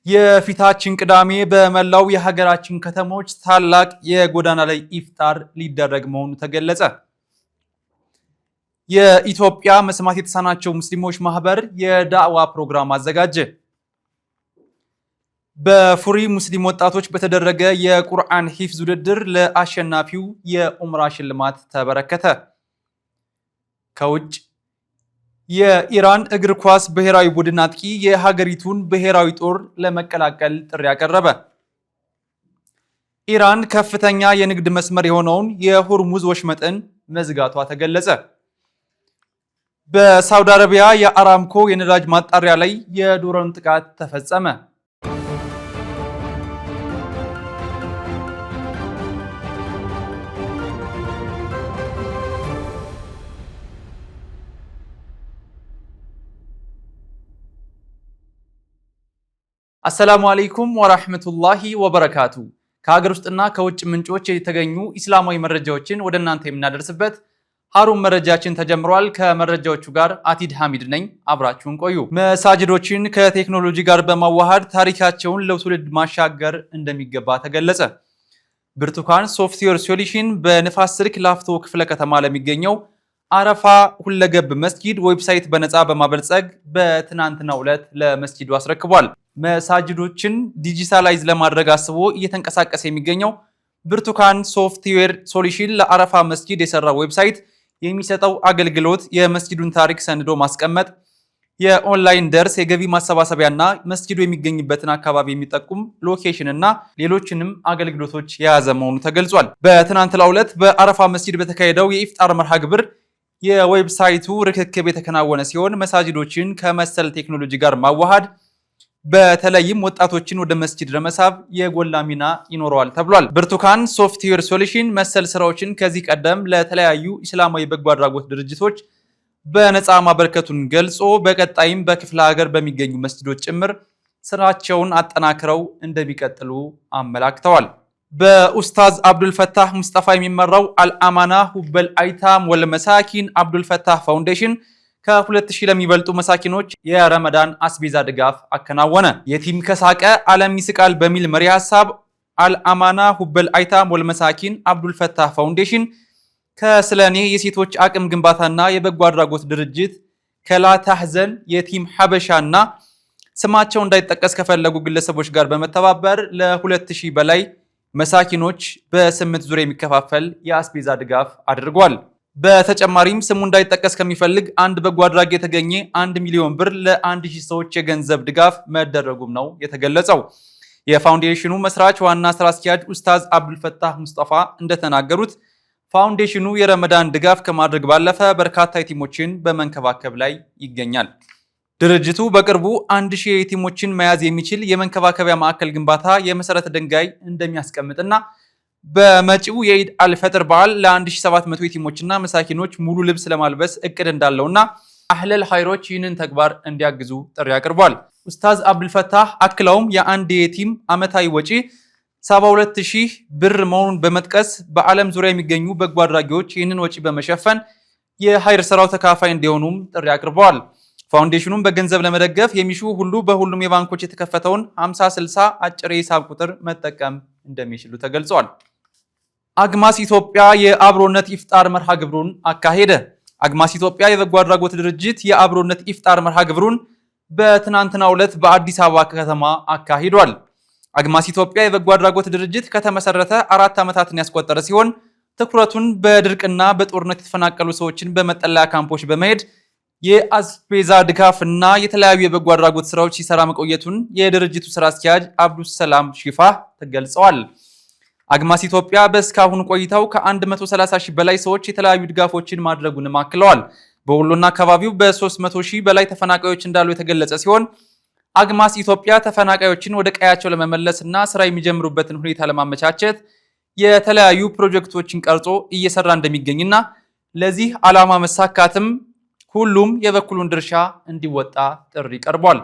የፊታችን ቅዳሜ በመላው የሀገራችን ከተሞች ታላቅ የጎዳና ላይ ኢፍጣር ሊደረግ መሆኑ ተገለጸ። የኢትዮጵያ መስማት የተሳናቸው ሙስሊሞች ማህበር የዳዕዋ ፕሮግራም አዘጋጀ። በፉሪ ሙስሊም ወጣቶች በተደረገ የቁርአን ሂፍዝ ውድድር ለአሸናፊው የኡምራ ሽልማት ተበረከተ። ከውጭ የኢራን እግር ኳስ ብሔራዊ ቡድን አጥቂ የሀገሪቱን ብሔራዊ ጦር ለመቀላቀል ጥሪ ያቀረበ። ኢራን ከፍተኛ የንግድ መስመር የሆነውን የሆርሙዝ ወሽመጥን መዝጋቷ ተገለጸ። በሳውዲ አረቢያ የአራምኮ የነዳጅ ማጣሪያ ላይ የድሮን ጥቃት ተፈጸመ። አሰላሙ አለይኩም ወራህመቱላሂ ወበረካቱ። ከሀገር ውስጥና ከውጭ ምንጮች የተገኙ ኢስላማዊ መረጃዎችን ወደ እናንተ የምናደርስበት ሀሩን መረጃችን ተጀምሯል። ከመረጃዎቹ ጋር አቲድ ሐሚድ ነኝ። አብራችሁን ቆዩ። መሳጅዶችን ከቴክኖሎጂ ጋር በማዋሃድ ታሪካቸውን ለትውልድ ማሻገር እንደሚገባ ተገለጸ። ብርቱካን ሶፍትዌር ሶሉሽን በንፋስ ስልክ ላፍቶ ክፍለ ከተማ ለሚገኘው አረፋ ሁለገብ መስጂድ ዌብሳይት በነፃ በማበልጸግ በትናንትናው ዕለት ለመስጂዱ አስረክቧል። መሳጅዶችን ዲጂታላይዝ ለማድረግ አስቦ እየተንቀሳቀሰ የሚገኘው ብርቱካን ሶፍትዌር ሶሉሽን ለአረፋ መስጂድ የሰራው ዌብሳይት የሚሰጠው አገልግሎት የመስጂዱን ታሪክ ሰንዶ ማስቀመጥ፣ የኦንላይን ደርስ፣ የገቢ ማሰባሰቢያና መስጂዱ የሚገኝበትን አካባቢ የሚጠቁም ሎኬሽን እና ሌሎችንም አገልግሎቶች የያዘ መሆኑ ተገልጿል። በትናንትናው ዕለት በአረፋ መስጂድ በተካሄደው የኢፍጣር መርሃ ግብር የዌብሳይቱ ርክክብ የተከናወነ ሲሆን መሳጅዶችን ከመሰል ቴክኖሎጂ ጋር ማዋሃድ በተለይም ወጣቶችን ወደ መስጂድ ለመሳብ የጎላ ሚና ይኖረዋል ተብሏል። ብርቱካን ሶፍትዌር ሶሉሽን መሰል ስራዎችን ከዚህ ቀደም ለተለያዩ እስላማዊ በጎ አድራጎት ድርጅቶች በነፃ ማበርከቱን ገልጾ በቀጣይም በክፍለ ሀገር በሚገኙ መስጂዶች ጭምር ስራቸውን አጠናክረው እንደሚቀጥሉ አመላክተዋል። በኡስታዝ አብዱልፈታህ ሙስጠፋ የሚመራው አልአማና ሁበል አይታም ወልመሳኪን አብዱልፈታህ ፋውንዴሽን ከ2000 ለሚበልጡ መሳኪኖች የረመዳን አስቤዛ ድጋፍ አከናወነ። የቲም ከሳቀ ዓለም ይስቃል በሚል መሪ ሐሳብ አልአማና ሁበል አይታም ወልመሳኪን አብዱልፈታህ ፋውንዴሽን ከስለኔ የሴቶች አቅም ግንባታና የበጎ አድራጎት ድርጅት ከላታህዘን የቲም ሐበሻና ስማቸው እንዳይጠቀስ ከፈለጉ ግለሰቦች ጋር በመተባበር ለ2000 በላይ መሳኪኖች በ8 ዙር የሚከፋፈል የአስቤዛ ድጋፍ አድርጓል። በተጨማሪም ስሙ እንዳይጠቀስ ከሚፈልግ አንድ በጎ አድራጊ የተገኘ 1 ሚሊዮን ብር ለ1000 ሰዎች የገንዘብ ድጋፍ መደረጉም ነው የተገለጸው። የፋውንዴሽኑ መስራች ዋና ስራ አስኪያጅ ኡስታዝ አብዱልፈታህ ሙስጠፋ እንደተናገሩት ፋውንዴሽኑ የረመዳን ድጋፍ ከማድረግ ባለፈ በርካታ የቲሞችን በመንከባከብ ላይ ይገኛል። ድርጅቱ በቅርቡ 1000 የቲሞችን መያዝ የሚችል የመንከባከቢያ ማዕከል ግንባታ የመሰረተ ድንጋይ እንደሚያስቀምጥና በመጪው የኢድ አልፈጥር በዓል ለ1700 የቲሞችና መሳኪኖች ሙሉ ልብስ ለማልበስ እቅድ እንዳለውና አህለል ኸይሮች ይህንን ተግባር እንዲያግዙ ጥሪ አቅርቧል። ኡስታዝ አብዱልፈታህ አክለውም የአንድ የቲም ዓመታዊ ወጪ 72000 ብር መሆኑን በመጥቀስ በዓለም ዙሪያ የሚገኙ በጎ አድራጊዎች ይህንን ወጪ በመሸፈን የኸይር ስራው ተካፋይ እንዲሆኑም ጥሪ አቅርበዋል። ፋውንዴሽኑን በገንዘብ ለመደገፍ የሚሹ ሁሉ በሁሉም የባንኮች የተከፈተውን 5060 አጭር የሂሳብ ቁጥር መጠቀም እንደሚችሉ ተገልጿል። አግማስ ኢትዮጵያ የአብሮነት ኢፍጣር መርሃ ግብሩን አካሄደ። አግማስ ኢትዮጵያ የበጎ አድራጎት ድርጅት የአብሮነት ኢፍጣር መርሃ ግብሩን በትናንትናው ዕለት በአዲስ አበባ ከተማ አካሂዷል። አግማስ ኢትዮጵያ የበጎ አድራጎት ድርጅት ከተመሰረተ 4 ዓመታትን ያስቆጠረ ሲሆን ትኩረቱን በድርቅና በጦርነት የተፈናቀሉ ሰዎችን በመጠለያ ካምፖች በመሄድ የአስቤዛ ድጋፍና የተለያዩ የበጎ አድራጎት ስራዎች ሲሰራ መቆየቱን የድርጅቱ ስራ አስኪያጅ አብዱሰላም ሺፋህ ተገልጸዋል። አግማስ ኢትዮጵያ በእስካሁን ቆይታው ከ130 ሺህ በላይ ሰዎች የተለያዩ ድጋፎችን ማድረጉንም አክለዋል። በወሎና አካባቢው በ300 ሺህ በላይ ተፈናቃዮች እንዳሉ የተገለጸ ሲሆን አግማስ ኢትዮጵያ ተፈናቃዮችን ወደ ቀያቸው ለመመለስና ስራ የሚጀምሩበትን ሁኔታ ለማመቻቸት የተለያዩ ፕሮጀክቶችን ቀርጾ እየሰራ እንደሚገኝና ለዚህ ዓላማ መሳካትም ሁሉም የበኩሉን ድርሻ እንዲወጣ ጥሪ ቀርቧል።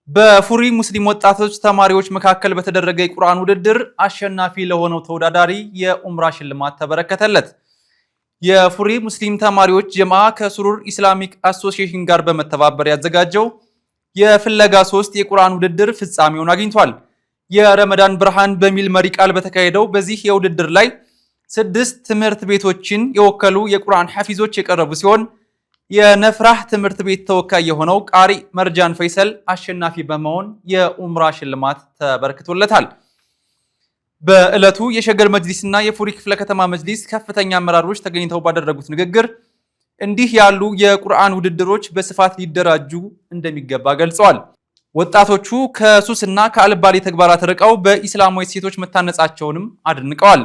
በፉሪ ሙስሊም ወጣቶች ተማሪዎች መካከል በተደረገ የቁርአን ውድድር አሸናፊ ለሆነው ተወዳዳሪ የኡምራ ሽልማት ተበረከተለት። የፉሪ ሙስሊም ተማሪዎች ጀማዓ ከሱሩር ኢስላሚክ አሶሲዬሽን ጋር በመተባበር ያዘጋጀው የፍለጋ 3 የቁርአን ውድድር ፍጻሜውን አግኝቷል። የረመዳን ብርሃን በሚል መሪ ቃል በተካሄደው በዚህ የውድድር ላይ 6 ትምህርት ቤቶችን የወከሉ የቁርአን ሐፊዞች የቀረቡ ሲሆን የነፍራህ ትምህርት ቤት ተወካይ የሆነው ቃሪ መርጃን ፈይሰል አሸናፊ በመሆን የኡምራ ሽልማት ተበርክቶለታል። በዕለቱ የሸገር መጅሊስና የፉሪ ክፍለ ከተማ መጅሊስ ከፍተኛ አመራሮች ተገኝተው ባደረጉት ንግግር እንዲህ ያሉ የቁርአን ውድድሮች በስፋት ሊደራጁ እንደሚገባ ገልጸዋል። ወጣቶቹ ከሱስና ከአልባሌ ተግባራት ርቀው በኢስላማዊ ሴቶች መታነጻቸውንም አድንቀዋል።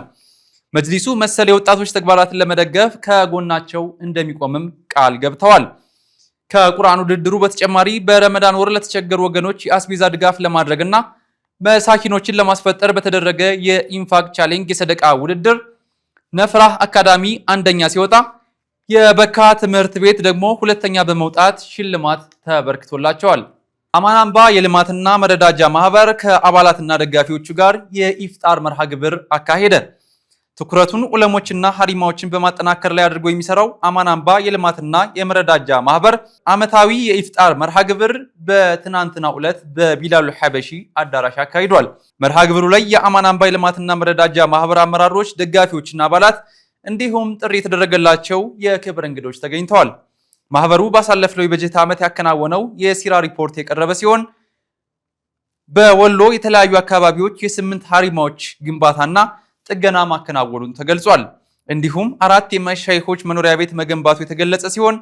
መጅሊሱ መሰል የወጣቶች ተግባራትን ለመደገፍ ከጎናቸው እንደሚቆምም ቃል ገብተዋል። ከቁርአን ውድድሩ በተጨማሪ በረመዳን ወር ለተቸገሩ ወገኖች የአስቤዛ ድጋፍ ለማድረግና መሳኪኖችን ለማስፈጠር በተደረገ የኢንፋቅ ቻሌንጅ የሰደቃ ውድድር ነፍራህ አካዳሚ አንደኛ ሲወጣ የበካ ትምህርት ቤት ደግሞ ሁለተኛ በመውጣት ሽልማት ተበርክቶላቸዋል። አማን አምባ የልማትና መረዳጃ ማህበር ከአባላትና ደጋፊዎቹ ጋር የኢፍጣር መርሃ ግብር አካሄደ። ትኩረቱን ዑለሞችና ሐሪማዎችን በማጠናከር ላይ አድርጎ የሚሰራው አማን አምባ የልማትና የመረዳጃ ማህበር ዓመታዊ የኢፍጣር መርሃ ግብር በትናንትናው ዕለት በቢላሉ ሐበሺ አዳራሽ አካሂዷል። መርሃ ግብሩ ላይ የአማን አምባ የልማትና መረዳጃ ማህበር አመራሮች፣ ደጋፊዎችና አባላት እንዲሁም ጥሪ የተደረገላቸው የክብር እንግዶች ተገኝተዋል። ማህበሩ ባሳለፍነው የበጀት ዓመት ያከናወነው የሲራ ሪፖርት የቀረበ ሲሆን በወሎ የተለያዩ አካባቢዎች የ8 ሐሪማዎች ግንባታና ጥገና ማከናወኑን ተገልጿል። እንዲሁም 4 የመሻይኾች መኖሪያ ቤት መገንባቱ የተገለጸ ሲሆን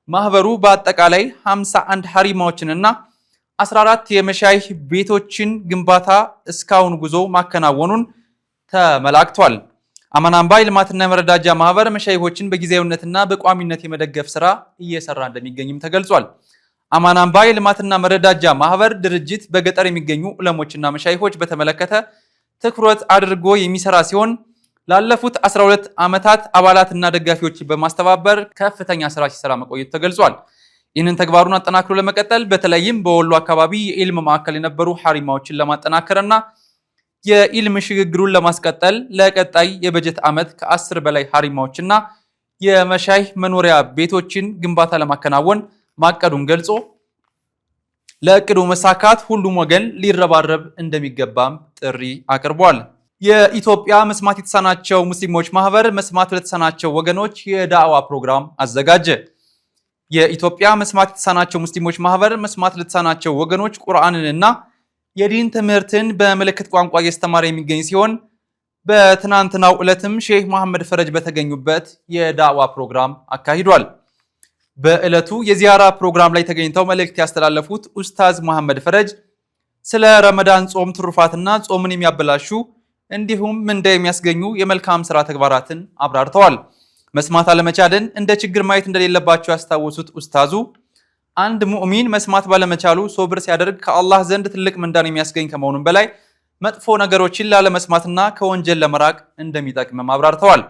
ማህበሩ በአጠቃላይ 51 ሐሪማዎችንና 14 የመሻይኽ ቤቶችን ግንባታ እስካሁን ጉዞ ማከናወኑን ተመላክቷል። አማን አምባ የልማትና የመረዳጃ ማህበር መሻይኾችን በጊዜያዊነትና በቋሚነት የመደገፍ ስራ እየሰራ እንደሚገኝም ተገልጿል። አማን አምባ የልማትና መረዳጃ ማህበር ድርጅት በገጠር የሚገኙ ዑለሞችና መሻይኾች በተመለከተ ትኩረት አድርጎ የሚሰራ ሲሆን ላለፉት 12 ዓመታት አባላትና ደጋፊዎችን በማስተባበር ከፍተኛ ስራ ሲሰራ መቆየቱ ተገልጿል። ይህንን ተግባሩን አጠናክሮ ለመቀጠል በተለይም በወሎ አካባቢ የኢልም ማዕከል የነበሩ ሐሪማዎችን ለማጠናከርና የኢልም ሽግግሩን ለማስቀጠል ለቀጣይ የበጀት ዓመት ከ10 በላይ ሐሪማዎችና የመሻይኽ መኖሪያ ቤቶችን ግንባታ ለማከናወን ማቀዱን ገልጾ ለእቅዱ መሳካት ሁሉም ወገን ሊረባረብ እንደሚገባም ጥሪ አቅርቧል። የኢትዮጵያ መስማት የተሳናቸው ሙስሊሞች ማህበር መስማት ለተሳናቸው ወገኖች የዳዕዋ ፕሮግራም አዘጋጀ። የኢትዮጵያ መስማት የተሳናቸው ሙስሊሞች ማህበር መስማት ለተሳናቸው ወገኖች ቁርአንንና የዲን ትምህርትን በምልክት ቋንቋ እያስተማረ የሚገኝ ሲሆን በትናንትናው ዕለትም ሼህ መሐመድ ፈረጅ በተገኙበት የዳዕዋ ፕሮግራም አካሂዷል። በዕለቱ የዚያራ ፕሮግራም ላይ ተገኝተው መልእክት ያስተላለፉት ኡስታዝ መሐመድ ፈረጅ ስለ ረመዳን ጾም ትሩፋትና ጾምን የሚያበላሹ እንዲሁም ምንዳ የሚያስገኙ የመልካም ስራ ተግባራትን አብራርተዋል። መስማት አለመቻልን እንደ ችግር ማየት እንደሌለባቸው ያስታወሱት ኡስታዙ አንድ ሙእሚን መስማት ባለመቻሉ ሶብር ሲያደርግ ከአላህ ዘንድ ትልቅ ምንዳን የሚያስገኝ ከመሆኑም በላይ መጥፎ ነገሮችን ላለመስማትና ከወንጀል ለመራቅ እንደሚጠቅምም አብራርተዋል።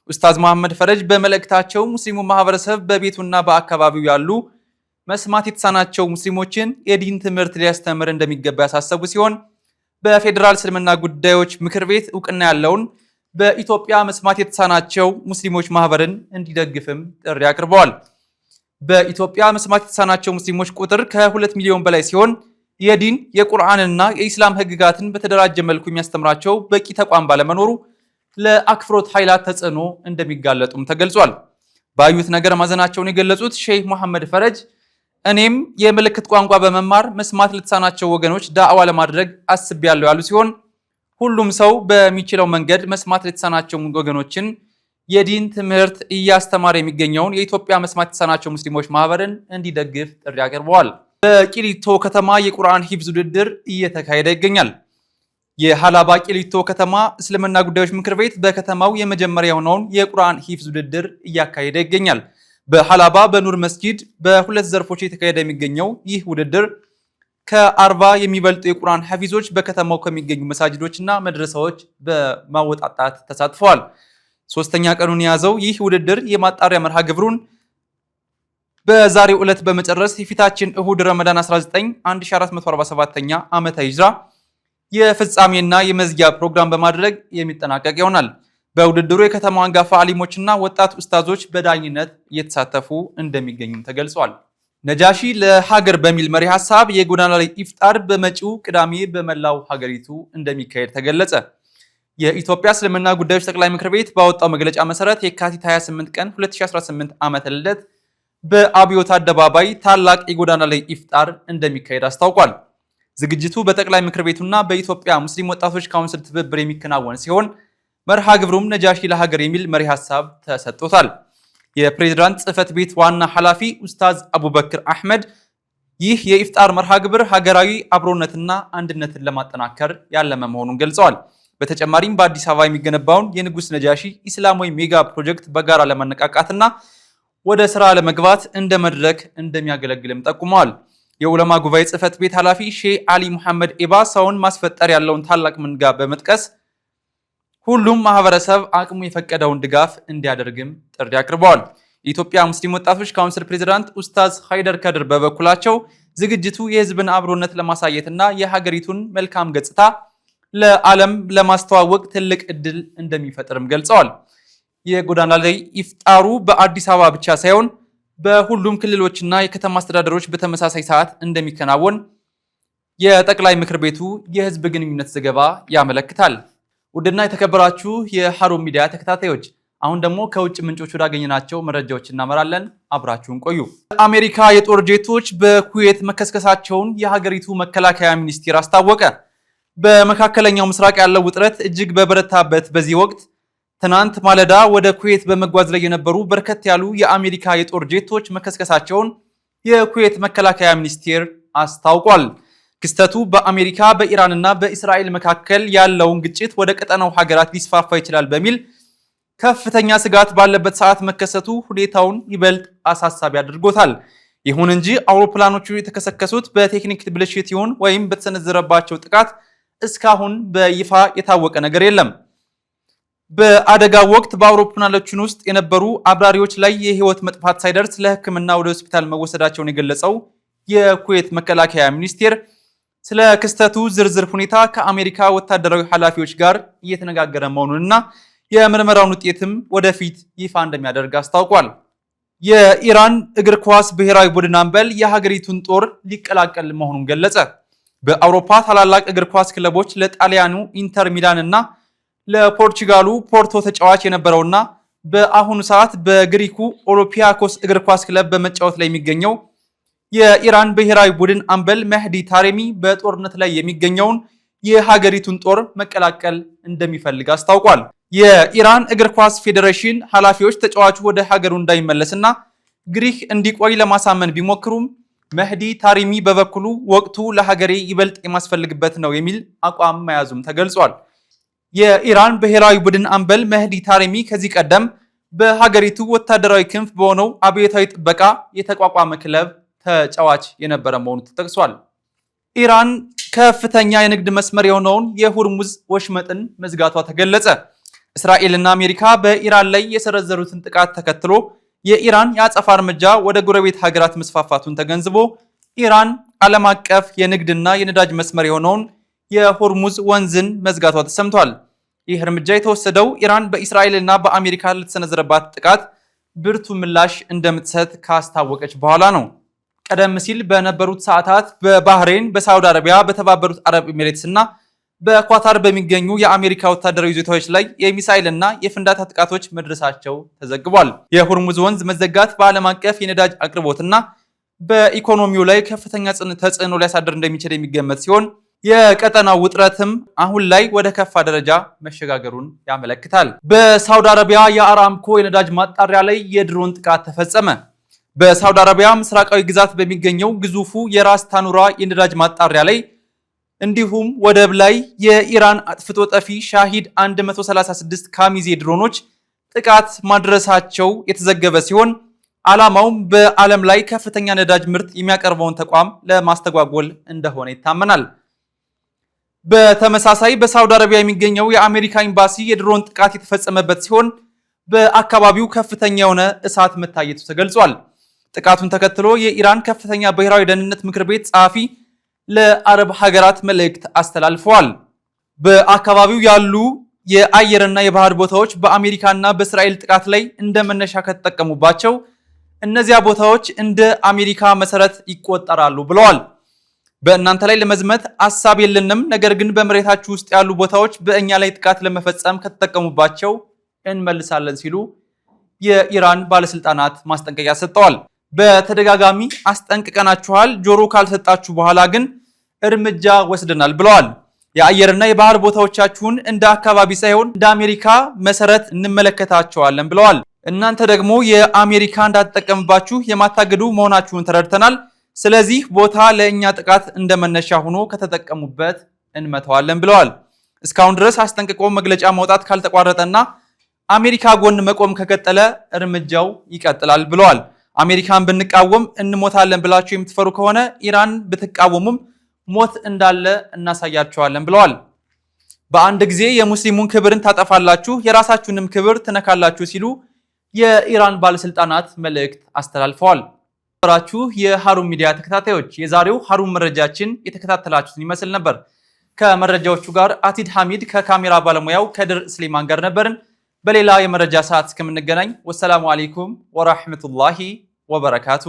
ኡስታዝ መሐመድ ፈረጅ በመልእክታቸው ሙስሊሙ ማህበረሰብ በቤቱና በአካባቢው ያሉ መስማት የተሳናቸው ሙስሊሞችን የዲን ትምህርት ሊያስተምር እንደሚገባ ያሳሰቡ ሲሆን በፌዴራል እስልምና ጉዳዮች ምክር ቤት እውቅና ያለውን በኢትዮጵያ መስማት የተሳናቸው ሙስሊሞች ማህበርን እንዲደግፍም ጥሪ አቅርበዋል። በኢትዮጵያ መስማት የተሳናቸው ሙስሊሞች ቁጥር ከ2 ሚሊዮን በላይ ሲሆን የዲን የቁርአንና የኢስላም ህግጋትን በተደራጀ መልኩ የሚያስተምራቸው በቂ ተቋም ባለመኖሩ ለአክፍሮት ኃይላት ተጽዕኖ እንደሚጋለጡም ተገልጿል። ባዩት ነገር ማዘናቸውን የገለጹት ሼህ መሐመድ ፈረጅ እኔም የምልክት ቋንቋ በመማር መስማት ለተሳናቸው ወገኖች ዳዕዋ ለማድረግ አስቤያለሁ ያሉ ሲሆን ሁሉም ሰው በሚችለው መንገድ መስማት ለተሳናቸው ወገኖችን የዲን ትምህርት እያስተማረ የሚገኘውን የኢትዮጵያ መስማት የተሳናቸው ሙስሊሞች ማህበርን እንዲደግፍ ጥሪ አቅርበዋል። በቂሊቶ ከተማ የቁርአን ሂፍዝ ውድድር እየተካሄደ ይገኛል። የሃላባ ቂሊቶ ከተማ እስልምና ጉዳዮች ምክር ቤት በከተማው የመጀመሪያ የሆነውን የቁርአን ሂፍዝ ውድድር እያካሄደ ይገኛል። በሃላባ በኑር መስጂድ በሁለት ዘርፎች የተካሄደ የሚገኘው ይህ ውድድር ከ40 የሚበልጡ የቁርአን ሐፊዞች በከተማው ከሚገኙ መሳጅዶችና መድረሳዎች በማወጣጣት ተሳትፈዋል። ሶስተኛ ቀኑን የያዘው ይህ ውድድር የማጣሪያ መርሃ ግብሩን በዛሬው ዕለት በመጨረስ የፊታችን እሁድ ረመዳን 19 1447ኛ ዓመተ ሂጅራ የፍጻሜና የመዝጊያ ፕሮግራም በማድረግ የሚጠናቀቅ ይሆናል። በውድድሩ የከተማው አንጋፋ አሊሞችና ወጣት ኡስታዞች በዳኝነት እየተሳተፉ እንደሚገኙም ተገልጿል። ነጃሺ ለሀገር በሚል መሪ ሐሳብ የጎዳና ላይ ኢፍጣር በመጪው ቅዳሜ በመላው ሀገሪቱ እንደሚካሄድ ተገለጸ። የኢትዮጵያ እስልምና ጉዳዮች ጠቅላይ ምክር ቤት ባወጣው መግለጫ መሰረት የካቲት 28 ቀን 2018 ዓመተ ልደት በአብዮት አደባባይ ታላቅ የጎዳና ላይ ኢፍጣር እንደሚካሄድ አስታውቋል። ዝግጅቱ በጠቅላይ ምክር ቤቱና በኢትዮጵያ ሙስሊም ወጣቶች ካውንስል ትብብር የሚከናወን ሲሆን መርሃ ግብሩም ነጃሺ ለሀገር የሚል መሪ ሐሳብ ተሰጥቶታል። የፕሬዝዳንት ጽህፈት ቤት ዋና ኃላፊ ኡስታዝ አቡበክር አህመድ ይህ የኢፍጣር መርሃ ግብር ሀገራዊ አብሮነትና አንድነትን ለማጠናከር ያለመ መሆኑን ገልጸዋል። በተጨማሪም በአዲስ አበባ የሚገነባውን የንጉስ ነጃሺ ኢስላማዊ ሜጋ ፕሮጀክት በጋራ ለማነቃቃትና ወደ ስራ ለመግባት እንደ መድረክ እንደሚያገለግልም ጠቁመዋል። የዑለማ ጉባኤ ጽህፈት ቤት ኃላፊ ሼህ አሊ መሐመድ ኤባ ሰውን ማስፈጠር ያለውን ታላቅ መንጋ በመጥቀስ ሁሉም ማህበረሰብ አቅሙ የፈቀደውን ድጋፍ እንዲያደርግም ጥሪ አቅርበዋል። የኢትዮጵያ ሙስሊም ወጣቶች ካውንስል ፕሬዝዳንት ኡስታዝ ሃይደር ከድር በበኩላቸው ዝግጅቱ የህዝብን አብሮነት ለማሳየትና የሀገሪቱን መልካም ገጽታ ለዓለም ለማስተዋወቅ ትልቅ እድል እንደሚፈጥርም ገልጸዋል። የጎዳና ላይ ኢፍጣሩ በአዲስ አበባ ብቻ ሳይሆን በሁሉም ክልሎችና የከተማ አስተዳደሮች በተመሳሳይ ሰዓት እንደሚከናወን የጠቅላይ ምክር ቤቱ የህዝብ ግንኙነት ዘገባ ያመለክታል። ውድና የተከበራችሁ የሃሩን ሚዲያ ተከታታዮች አሁን ደግሞ ከውጭ ምንጮች ወዳገኘናቸው መረጃዎች እናመራለን። አብራችሁን ቆዩ። አሜሪካ የጦር ጄቶች በኩዌት መከስከሳቸውን የሀገሪቱ መከላከያ ሚኒስቴር አስታወቀ። በመካከለኛው ምስራቅ ያለው ውጥረት እጅግ በበረታበት በዚህ ወቅት ትናንት ማለዳ ወደ ኩዌት በመጓዝ ላይ የነበሩ በርከት ያሉ የአሜሪካ የጦር ጄቶች መከስከሳቸውን የኩዌት መከላከያ ሚኒስቴር አስታውቋል። ክስተቱ በአሜሪካ በኢራንና በእስራኤል መካከል ያለውን ግጭት ወደ ቀጠናው ሀገራት ሊስፋፋ ይችላል በሚል ከፍተኛ ስጋት ባለበት ሰዓት መከሰቱ ሁኔታውን ይበልጥ አሳሳቢ አድርጎታል። ይሁን እንጂ አውሮፕላኖቹ የተከሰከሱት በቴክኒክ ብልሽት ይሁን ወይም በተሰነዘረባቸው ጥቃት እስካሁን በይፋ የታወቀ ነገር የለም። በአደጋው ወቅት በአውሮፕላኖቹን ውስጥ የነበሩ አብራሪዎች ላይ የህይወት መጥፋት ሳይደርስ ለሕክምና ወደ ሆስፒታል መወሰዳቸውን የገለጸው የኩዌት መከላከያ ሚኒስቴር ስለ ክስተቱ ዝርዝር ሁኔታ ከአሜሪካ ወታደራዊ ኃላፊዎች ጋር እየተነጋገረ መሆኑንና የምርመራውን ውጤትም ወደፊት ይፋ እንደሚያደርግ አስታውቋል። የኢራን እግር ኳስ ብሔራዊ ቡድን አምበል የሀገሪቱን ጦር ሊቀላቀል መሆኑን ገለጸ። በአውሮፓ ታላላቅ እግር ኳስ ክለቦች ለጣሊያኑ ኢንተር ሚላን እና ለፖርቹጋሉ ፖርቶ ተጫዋች የነበረውና በአሁኑ ሰዓት በግሪኩ ኦሎምፒያኮስ እግር ኳስ ክለብ በመጫወት ላይ የሚገኘው የኢራን ብሔራዊ ቡድን አምበል መህዲ ታሬሚ በጦርነት ላይ የሚገኘውን የሀገሪቱን ጦር መቀላቀል እንደሚፈልግ አስታውቋል። የኢራን እግር ኳስ ፌዴሬሽን ኃላፊዎች ተጫዋቹ ወደ ሀገሩ እንዳይመለስና ግሪክ እንዲቆይ ለማሳመን ቢሞክሩም መህዲ ታሪሚ በበኩሉ ወቅቱ ለሀገሬ ይበልጥ የማስፈልግበት ነው የሚል አቋም መያዙም ተገልጿል። የኢራን ብሔራዊ ቡድን አምበል መህዲ ታሪሚ ከዚህ ቀደም በሀገሪቱ ወታደራዊ ክንፍ በሆነው አብዮታዊ ጥበቃ የተቋቋመ ክለብ ተጫዋች የነበረ መሆኑ ተጠቅሷል። ኢራን ከፍተኛ የንግድ መስመር የሆነውን የሁርሙዝ ወሽመጥን መዝጋቷ ተገለጸ። እስራኤልና አሜሪካ በኢራን ላይ የሰነዘሩትን ጥቃት ተከትሎ የኢራን የአጸፋ እርምጃ ወደ ጎረቤት ሀገራት መስፋፋቱን ተገንዝቦ ኢራን ዓለም አቀፍ የንግድና የነዳጅ መስመር የሆነውን የሆርሙዝ ወንዝን መዝጋቷ ተሰምቷል። ይህ እርምጃ የተወሰደው ኢራን በእስራኤልና በአሜሪካ ለተሰነዘረባት ጥቃት ብርቱ ምላሽ እንደምትሰጥ ካስታወቀች በኋላ ነው። ቀደም ሲል በነበሩት ሰዓታት በባህሬን፣ በሳውዲ አረቢያ፣ በተባበሩት አረብ ኤሚሬትስ እና በኳታር በሚገኙ የአሜሪካ ወታደራዊ ይዞታዎች ላይ የሚሳኤልና የፍንዳታ ጥቃቶች መድረሳቸው ተዘግቧል። የሆርሙዝ ወንዝ መዘጋት በዓለም አቀፍ የነዳጅ አቅርቦትና በኢኮኖሚው ላይ ከፍተኛ ተጽዕኖ ሊያሳድር እንደሚችል የሚገመት ሲሆን የቀጠናው ውጥረትም አሁን ላይ ወደ ከፋ ደረጃ መሸጋገሩን ያመለክታል። በሳውዲ አረቢያ የአራምኮ የነዳጅ ማጣሪያ ላይ የድሮን ጥቃት ተፈጸመ። በሳውዲ አረቢያ ምስራቃዊ ግዛት በሚገኘው ግዙፉ የራስ ታኑራ የነዳጅ ማጣሪያ ላይ እንዲሁም ወደብ ላይ የኢራን አጥፍቶ ጠፊ ሻሂድ 136 ካሚዜ ድሮኖች ጥቃት ማድረሳቸው የተዘገበ ሲሆን ዓላማውም በዓለም ላይ ከፍተኛ ነዳጅ ምርት የሚያቀርበውን ተቋም ለማስተጓጎል እንደሆነ ይታመናል። በተመሳሳይ በሳውዲ አረቢያ የሚገኘው የአሜሪካ ኤምባሲ የድሮን ጥቃት የተፈጸመበት ሲሆን በአካባቢው ከፍተኛ የሆነ እሳት መታየቱ ተገልጿል። ጥቃቱን ተከትሎ የኢራን ከፍተኛ ብሔራዊ ደህንነት ምክር ቤት ጸሐፊ ለአረብ ሀገራት መልእክት አስተላልፈዋል። በአካባቢው ያሉ የአየርና የባህር ቦታዎች በአሜሪካና በእስራኤል ጥቃት ላይ እንደ መነሻ ከተጠቀሙባቸው እነዚያ ቦታዎች እንደ አሜሪካ መሰረት ይቆጠራሉ ብለዋል። በእናንተ ላይ ለመዝመት ሐሳብ የለንም፣ ነገር ግን በመሬታችሁ ውስጥ ያሉ ቦታዎች በእኛ ላይ ጥቃት ለመፈጸም ከተጠቀሙባቸው እንመልሳለን ሲሉ የኢራን ባለስልጣናት ማስጠንቀቂያ ሰጥተዋል። በተደጋጋሚ አስጠንቅቀናችኋል፣ ጆሮ ካልሰጣችሁ በኋላ ግን እርምጃ ወስደናል ብለዋል። የአየርና የባህር ቦታዎቻችሁን እንደ አካባቢ ሳይሆን እንደ አሜሪካ መሰረት እንመለከታቸዋለን ብለዋል። እናንተ ደግሞ የአሜሪካ እንዳትጠቀምባችሁ የማታገዱ መሆናችሁን ተረድተናል። ስለዚህ ቦታ ለእኛ ጥቃት እንደመነሻ ሆኖ ከተጠቀሙበት እንመተዋለን ብለዋል። እስካሁን ድረስ አስጠንቅቆ መግለጫ ማውጣት ካልተቋረጠና አሜሪካ ጎን መቆም ከቀጠለ እርምጃው ይቀጥላል ብለዋል። አሜሪካን ብንቃወም እንሞታለን ብላችሁ የምትፈሩ ከሆነ ኢራን ብትቃወሙም ሞት እንዳለ እናሳያቸዋለን ብለዋል። በአንድ ጊዜ የሙስሊሙን ክብርን ታጠፋላችሁ፣ የራሳችሁንም ክብር ትነካላችሁ ሲሉ የኢራን ባለስልጣናት መልእክት አስተላልፈዋል። ራችሁ የሃሩን ሚዲያ ተከታታዮች የዛሬው ሃሩን መረጃችን የተከታተላችሁትን ይመስል ነበር። ከመረጃዎቹ ጋር አቲድ ሐሚድ ከካሜራ ባለሙያው ከድር ስሌማን ጋር ነበርን። በሌላ የመረጃ ሰዓት እስከምንገናኝ ወሰላሙ አለይኩም ወራህመቱላሂ ወበረካቱ።